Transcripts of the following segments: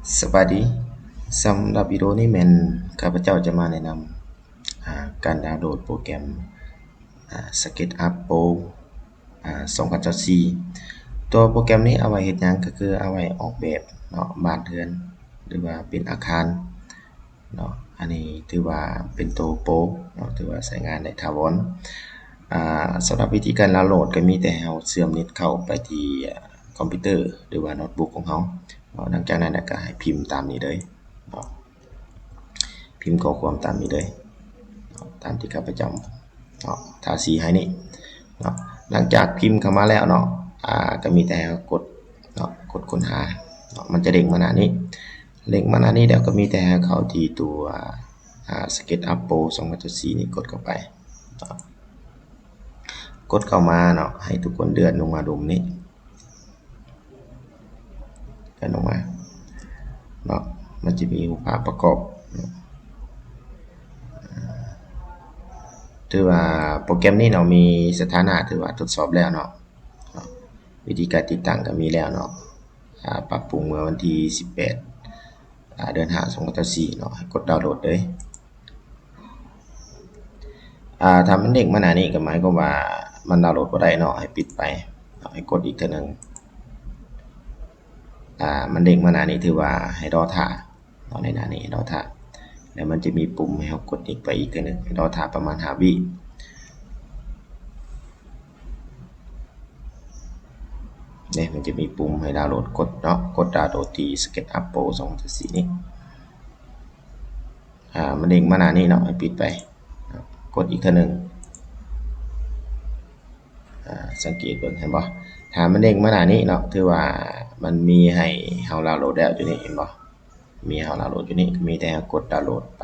สวัสดีสำหรับวิดีโอนี้แม่นข้าพเจ้าจะมาแนะนำการดาวน์โหลดโปรแกรมSketchUp Pro 2024ตัวโปรแกรมนี้เอาไว้เฮ็ดหยังก็คือเอาไว้ออกแบบเนาะบ้านเรือนหรือว่าเป็นอาคารเนาะอันนี้ถือว่าเป็นตัวโปรเนาะถือว่าใช้งานได้ถาวรสำหรับวิธีการดาวน์โหลดก็มีแต่เราเชื่อมเน็ตเข้าไปที่คอมพิวเตอร์หรือว่าโน้ตบุ๊กของเราเนาะหลังจากนั้นก็ให้พิมพ์ตามนี้เลยเนาะพิมพ์ข้อความตามนี้เลยเนาะตามที่ข้าพเจ้าเนาะทาสีให้นี่เนาะหลังจากพิมพ์เข้ามาแล้วเนาะก็มีแต่กดเนาะกดค้นหาเนาะมันจะเด้งมาหน้านี้เด้งมาหน้านี้แล้วก็มีแต่เข้าที่ตัวSketchUp Pro 2024นี่กดเข้าไปเนาะกดเข้ามาเนาะให้ทุกคนเลื่อนลงมาดูนี้เลื่อนลงมาเนาะมันจะมีรูปภาพประกอบถือว่าโปรแกรมนี้เนาะมีสถานะถือว่าทดสอบแล้วเนาะวิธีการติดตั้งก็มีแล้วเนาะปรับปรุงเมื่อวันที่18เดือน5 2024เนาะให้กดดาวน์โหลดเลยถ้ามันเด้งมาหน้านี้ก็หมายความว่ามันดาวน์โหลดบ่ได้เนาะให้ปิดไปเนาะให้กดอีกเทื่อนึงมันเด้งมาหน้านี้ถือว่าให้รอท่าเนาะในหน้านี้รอท่าแล้วมันจะมีปุ่มให้เรากดอีกไปอีกเทื่อนึงให้รอท่าประมาณ5วิเนี่ยมันจะมีปุ่มให้ดาวน์โหลดกดเนาะกดดาวน์โหลดที่ SketchUp Pro 2024นี้มันเด้งมาหน้านี้เนาะให้ปิดไปกดอีกเทื่อนึงสังเกตเบิ่งเห็นบ่ถ้ามันเด้งมาหน้านี้เนาะถือว่ามันมีให้เราดาวน์โหลดแล้วอยู่นี่เห็นบ่มีให้เราดาวน์โหลดอยู่นี่มีแต่กดดาวน์โหลดไป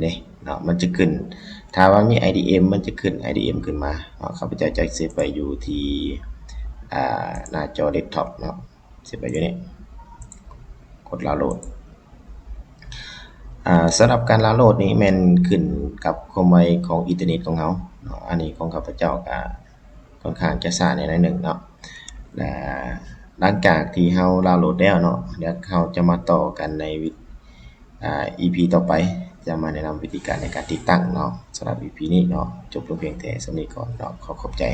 นี่เนาะมันจะขึ้นถ้าว่ามี IDM มันจะขึ้น IDM ขึ้นมาเนาะข้าพเจ้าจะเซฟไว้อยู่ที่หน้าจอเดสก์ท็อปเนาะเซฟไว้อยู่นี่กดดาวน์โหลดสำหรับการดาวน์โหลดนี่แม่นขึ้นกับความไวของอินเทอร์เน็ตของเราเนาะอันนี้ของข้าพเจ้าก็ค่อนข้างจะช้าหน่อยนึงเนาะและหลังจากที่เราดาวน์โหลดแล้วเนาะเดี๋ยวเราจะมาต่อกันในEP ต่อไปจะมาแนะนำวิธีการในการติดตั้งเนาะสำหรับ EP นี้เนาะจบลงเพียงแต่ส่ำนี้ก่อนเนาะขอบใจ